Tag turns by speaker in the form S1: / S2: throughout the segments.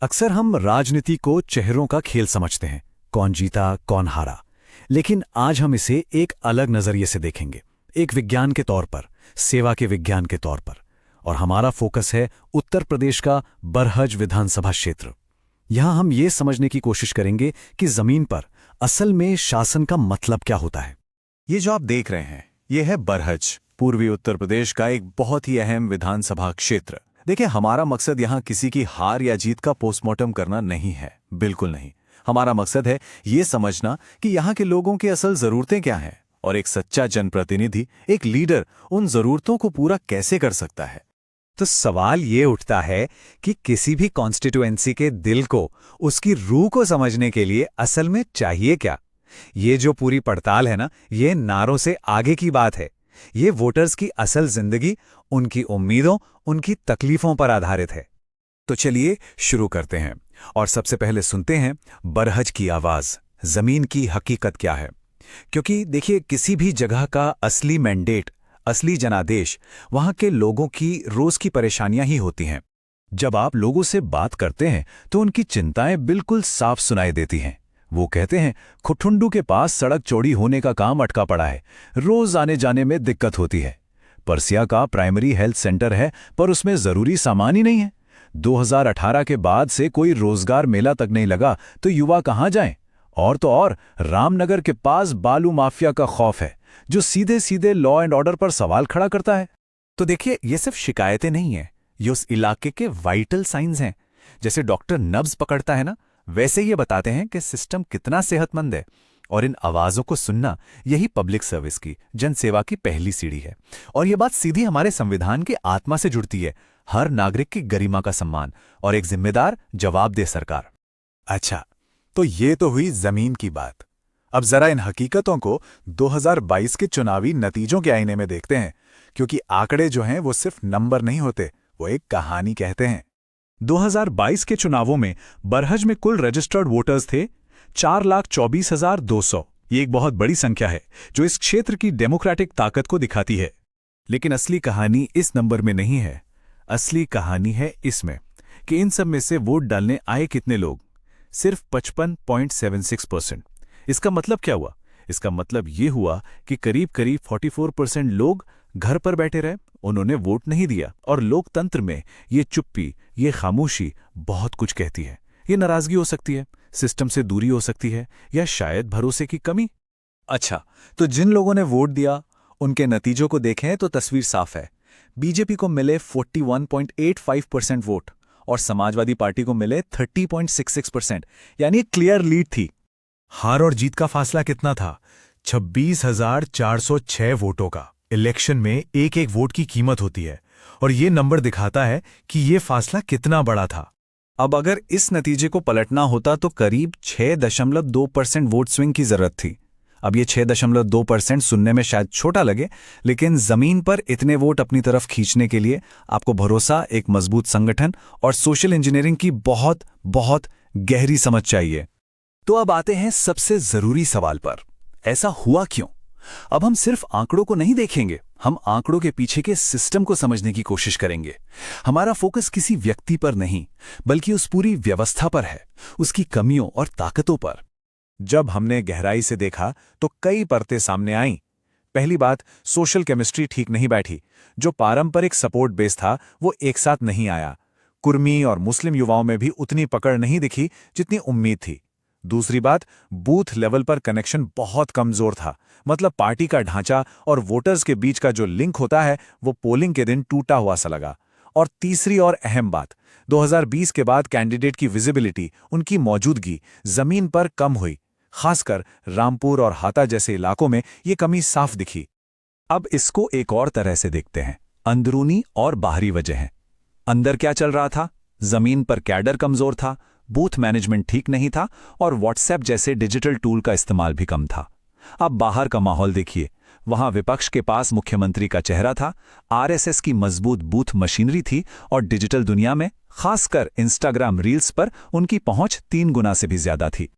S1: अक्सर हम राजनीति को चेहरों का खेल समझते हैं, कौन जीता कौन हारा। लेकिन आज हम इसे एक अलग नजरिए से देखेंगे, एक विज्ञान के तौर पर, सेवा के विज्ञान के तौर पर। और हमारा फोकस है उत्तर प्रदेश का बरहज विधानसभा क्षेत्र। यहां हम ये समझने की कोशिश करेंगे कि जमीन पर असल में शासन का मतलब क्या होता है।
S2: ये जो आप देख रहे हैं, ये है बरहज, पूर्वी उत्तर प्रदेश का एक बहुत ही अहम विधानसभा क्षेत्र। देखिए, हमारा मकसद यहाँ किसी की हार या जीत का पोस्टमार्टम करना नहीं है, बिल्कुल नहीं। हमारा मकसद है ये समझना कि यहाँ के लोगों की असल जरूरतें क्या हैं और एक सच्चा जनप्रतिनिधि, एक लीडर उन जरूरतों को पूरा कैसे कर सकता है।
S3: तो सवाल ये उठता है कि किसी भी कॉन्स्टिट्यूएंसी के दिल को, उसकी रूह को समझने के लिए असल में चाहिए क्या। ये जो पूरी पड़ताल है ना, ये नारों से आगे की बात है। ये वोटर्स की असल जिंदगी, उनकी उम्मीदों, उनकी तकलीफों पर आधारित है।
S2: तो चलिए शुरू करते हैं और सबसे पहले सुनते हैं बरहज की आवाज, जमीन की हकीकत क्या है। क्योंकि देखिए, किसी भी जगह का असली मैंडेट, असली जनादेश वहां के लोगों की रोज की परेशानियां ही होती हैं। जब आप लोगों से बात करते हैं तो उनकी चिंताएं बिल्कुल साफ सुनाई देती हैं। वो कहते हैं, खुठुंडू के पास सड़क चौड़ी होने का काम अटका पड़ा है, रोज आने जाने में दिक्कत होती है। परसिया का प्राइमरी हेल्थ सेंटर है पर उसमें जरूरी सामान ही नहीं है। 2018 के बाद से कोई रोजगार मेला तक नहीं लगा तो युवा कहां जाएं। और तो और रामनगर के पास बालू माफिया का खौफ है, जो सीधे सीधे लॉ एंड ऑर्डर पर सवाल खड़ा करता है। तो देखिए, ये सिर्फ शिकायतें नहीं हैं, ये उस इलाके के वाइटल साइंस हैं। जैसे डॉक्टर नब्ज पकड़ता है ना, वैसे ये बताते हैं कि सिस्टम कितना सेहतमंद है। और इन आवाजों को सुनना, यही पब्लिक सर्विस की, जनसेवा की पहली सीढ़ी है। और ये बात सीधी हमारे संविधान की आत्मा से जुड़ती है, हर नागरिक की गरिमा का सम्मान और एक जिम्मेदार जवाबदेह सरकार।
S1: अच्छा, तो ये तो हुई जमीन की बात। अब जरा इन हकीकतों को 2022 के चुनावी नतीजों के आईने में देखते हैं, क्योंकि आंकड़े जो हैं वो सिर्फ नंबर नहीं होते, वो एक कहानी कहते हैं।
S3: 2022 के चुनावों में बरहज में कुल रजिस्टर्ड वोटर्स थे 4,24,200। ये एक बहुत बड़ी संख्या है जो इस क्षेत्र की डेमोक्रेटिक ताकत को दिखाती है।
S2: लेकिन असली कहानी इस नंबर में नहीं है। असली कहानी है इसमें कि इन सब में से वोट डालने आए कितने लोग, सिर्फ 55.76%। इसका मतलब क्या हुआ? इसका मतलब ये हुआ कि करीब करीब 44% लोग घर पर बैठे रहे, उन्होंने वोट नहीं दिया। और लोकतंत्र में ये चुप्पी, ये खामोशी बहुत कुछ कहती है। ये नाराजगी हो सकती है, सिस्टम से दूरी हो सकती है, या शायद भरोसे की कमी।
S1: अच्छा, तो जिन लोगों ने वोट दिया उनके नतीजों को देखें तो तस्वीर साफ है। बीजेपी को मिले 41.85% वोट और समाजवादी पार्टी को मिले 30.66%, यानी क्लियर लीड थी।
S3: हार और जीत का फासला कितना था? 26,406 वोटों का। इलेक्शन में एक एक वोट की कीमत होती है और ये नंबर दिखाता है कि ये फासला कितना बड़ा था।
S1: अब अगर इस नतीजे को पलटना होता तो करीब 6.2% वोट स्विंग की जरूरत थी। अब ये 6.2% सुनने में शायद छोटा लगे, लेकिन जमीन पर इतने वोट अपनी तरफ खींचने के लिए आपको भरोसा, एक मजबूत संगठन और सोशल इंजीनियरिंग की बहुत बहुत गहरी समझ चाहिए। तो अब आते हैं सबसे जरूरी सवाल पर, ऐसा हुआ क्यों? अब हम सिर्फ आंकड़ों को नहीं देखेंगे, हम आंकड़ों के पीछे के सिस्टम को समझने की कोशिश करेंगे। हमारा फोकस किसी व्यक्ति पर नहीं, बल्कि उस पूरी व्यवस्था पर है, उसकी कमियों और ताकतों पर।
S2: जब हमने गहराई से देखा तो कई परतें सामने आईं। पहली बात, सोशल केमिस्ट्री ठीक नहीं बैठी। जो पारंपरिक सपोर्ट बेस था वो एक साथ नहीं आया। कुर्मी और मुस्लिम युवाओं में भी उतनी पकड़ नहीं दिखी जितनी उम्मीद थी। दूसरी बात, बूथ लेवल पर कनेक्शन बहुत कमजोर था। मतलब पार्टी का ढांचा और वोटर्स के बीच का जो लिंक होता है वो पोलिंग के दिन टूटा हुआ सा लगा। और तीसरी और अहम बात, 2020 के बाद कैंडिडेट की विजिबिलिटी, उनकी मौजूदगी जमीन पर कम हुई। खासकर रामपुर और हाता जैसे इलाकों में ये कमी साफ दिखी। अब इसको एक और तरह से देखते हैं, अंदरूनी और बाहरी वजह। अंदर क्या चल रहा था? जमीन पर कैडर कमजोर था, बूथ मैनेजमेंट ठीक नहीं था और व्हाट्सएप जैसे डिजिटल टूल का इस्तेमाल भी कम था। अब बाहर का माहौल देखिए, वहां विपक्ष के पास मुख्यमंत्री का चेहरा था, आरएसएस की मजबूत बूथ मशीनरी थी और डिजिटल दुनिया में, खासकर इंस्टाग्राम रील्स पर, उनकी पहुंच 3 गुना से भी ज्यादा थी।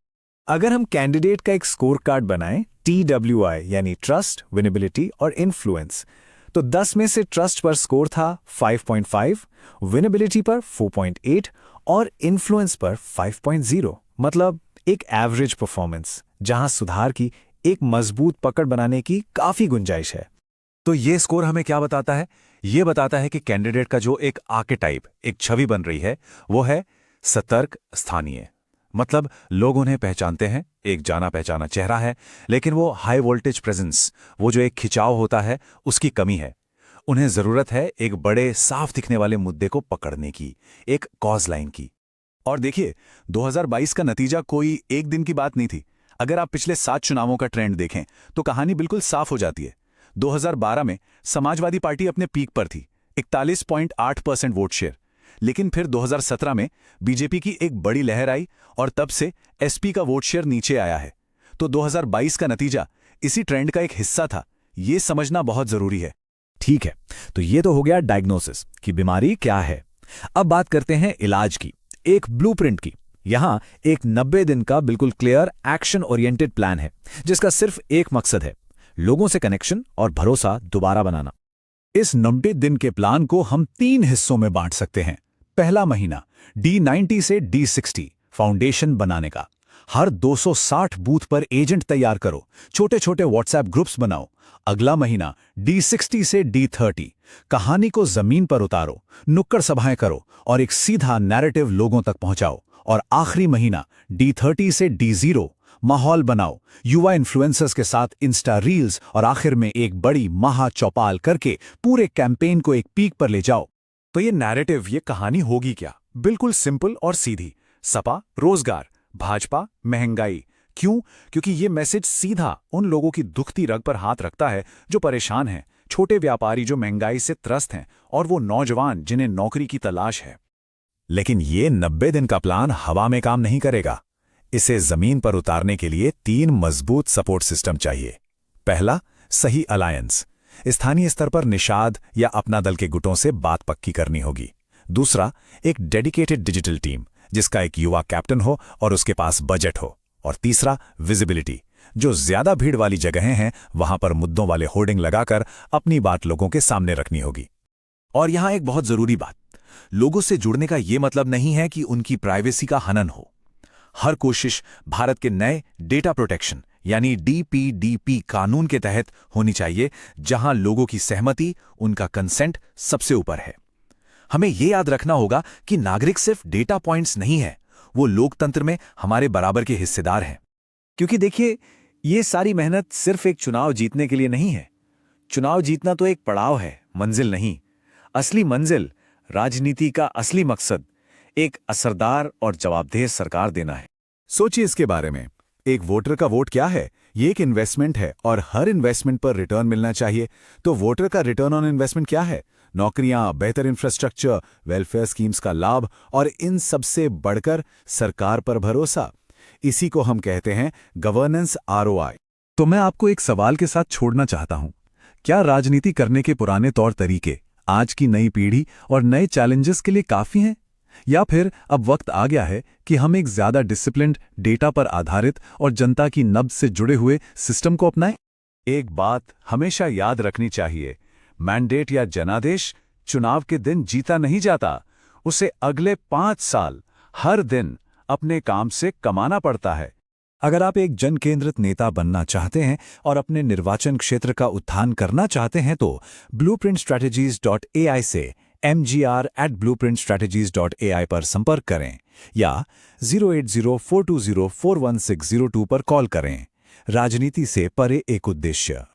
S1: अगर हम कैंडिडेट का एक स्कोर कार्ड बनाएं, TWI यानी ट्रस्ट, विनेबिलिटी और इन्फ्लुएंस, तो 10 में से ट्रस्ट पर स्कोर था 5.5, विनेबिलिटी पर 4.8 और इन्फ्लुएंस पर 5.0, मतलब एक एवरेज परफॉर्मेंस, जहां सुधार की एक मजबूत पकड़ बनाने की काफी गुंजाइश है।
S2: तो ये स्कोर हमें क्या बताता है? ये बताता है कि कैंडिडेट का जो एक आर्केटाइप, एक छवि बन रही है, वो है सतर्क, स्थानीय। मतलब लोग उन्हें पहचानते हैं, एक जाना पहचाना चेहरा है, लेकिन वो हाई वोल्टेज प्रेजेंस, वो जो एक खिंचाव होता है, उसकी कमी है। उन्हें जरूरत है एक बड़े साफ दिखने वाले मुद्दे को पकड़ने की, एक कॉज लाइन की। और देखिए, 2022 का नतीजा कोई एक दिन की बात नहीं थी। अगर आप पिछले 7 चुनावों का ट्रेंड देखें तो कहानी बिल्कुल साफ हो जाती है। 2012 में समाजवादी पार्टी अपने पीक पर थी, 41.8% वोट शेयर। लेकिन फिर 2017 में बीजेपी की एक बड़ी लहर आई और तब से एसपी का वोट शेयर नीचे आया है। तो 2022 का नतीजा इसी ट्रेंड का एक हिस्सा था। ये समझना बहुत जरूरी है।
S1: ठीक है, तो ये तो हो गया डायग्नोसिस कि बीमारी क्या है। अब बात करते हैं इलाज की, एक ब्लूप्रिंट की। यहां एक 90 दिन का बिल्कुल क्लियर एक्शन ओरिएंटेड प्लान है, जिसका सिर्फ एक मकसद है, लोगों से कनेक्शन और भरोसा दोबारा बनाना।
S3: इस 90 दिन के प्लान को हम 3 हिस्सों में बांट सकते हैं। पहला महीना D90 से D60 फाउंडेशन बनाने का। हर 260 बूथ पर एजेंट तैयार करो, छोटे छोटे व्हाट्सएप ग्रुप्स बनाओ। अगला महीना D60 से D30 कहानी को जमीन पर उतारो, नुक्कड़ सभाएं करो और एक सीधा नैरेटिव लोगों तक पहुंचाओ। और आखिरी महीना D30 से D0 माहौल बनाओ, युवा इन्फ्लुएंसर्स के साथ इंस्टा रील्स और आखिर में एक बड़ी महा चौपाल करके पूरे कैंपेन को एक पीक पर ले जाओ।
S2: तो ये नैरेटिव, ये कहानी होगी क्या? बिल्कुल सिंपल और सीधी। सपा रोजगार, भाजपा महंगाई। क्यों? क्योंकि ये मैसेज सीधा उन लोगों की दुखती रग पर हाथ रखता है जो परेशान हैं, छोटे व्यापारी जो महंगाई से त्रस्त हैं, और वो नौजवान जिन्हें नौकरी की तलाश है।
S3: लेकिन ये 90 दिन का प्लान हवा में काम नहीं करेगा। इसे जमीन पर उतारने के लिए 3 मजबूत सपोर्ट सिस्टम चाहिए। पहला, सही अलायंस। स्थानीय स्तर पर निषाद या अपना दल के गुटों से बात पक्की करनी होगी। दूसरा, एक डेडिकेटेड डिजिटल टीम, जिसका एक युवा कैप्टन हो और उसके पास बजट हो। और तीसरा, विजिबिलिटी, जो ज्यादा भीड़ वाली जगहें हैं वहां पर मुद्दों वाले होर्डिंग लगाकर अपनी बात लोगों के सामने रखनी होगी।
S2: और यहां एक बहुत जरूरी बात, लोगों से जुड़ने का यह मतलब नहीं है कि उनकी प्राइवेसी का हनन हो। हर कोशिश भारत के नए डेटा प्रोटेक्शन यानी DPDP कानून के तहत होनी चाहिए, जहां लोगों की सहमति, उनका कंसेंट सबसे ऊपर है। हमें यह याद रखना होगा कि नागरिक सिर्फ डेटा पॉइंट्स नहीं है, वो लोकतंत्र में हमारे बराबर के हिस्सेदार हैं।
S1: क्योंकि देखिए, ये सारी मेहनत सिर्फ एक चुनाव जीतने के लिए नहीं है। चुनाव जीतना तो एक पड़ाव है, मंजिल नहीं। असली मंजिल, राजनीति का असली मकसद, एक असरदार और जवाबदेह सरकार देना है।
S3: सोचिए इसके बारे में। एक वोटर का वोट क्या है? ये एक इन्वेस्टमेंट है और हर इन्वेस्टमेंट पर रिटर्न मिलना चाहिए। तो वोटर का रिटर्न ऑन इन्वेस्टमेंट क्या है? नौकरियां, बेहतर इंफ्रास्ट्रक्चर, वेलफेयर स्कीम्स का लाभ और इन सबसे बढ़कर सरकार पर भरोसा। इसी को हम कहते हैं गवर्नेंस ROI। तो मैं आपको एक सवाल के साथ छोड़ना चाहता हूं। क्या राजनीति करने के पुराने तौर तरीके आज की नई पीढ़ी और नए चैलेंजेस के लिए काफी हैं? या फिर अब वक्त आ गया है कि हम एक ज्यादा डिसिप्लिन्ड, डेटा पर आधारित और जनता की नब्ज से जुड़े हुए सिस्टम को अपनाएं? एक बात हमेशा याद रखनी चाहिए, मैंडेट या जनादेश चुनाव के दिन जीता नहीं जाता। उसे अगले 5 साल हर दिन अपने काम से कमाना पड़ता है। अगर आप एक जन केंद्रित नेता बनना चाहते हैं और अपने निर्वाचन क्षेत्र का उत्थान करना चाहते हैं तो blueprintstrategies.ai से mgr@blueprintstrategies.ai पर संपर्क करें या 08042041602 पर कॉल करें। राजनीति से परे एक उद्देश्य।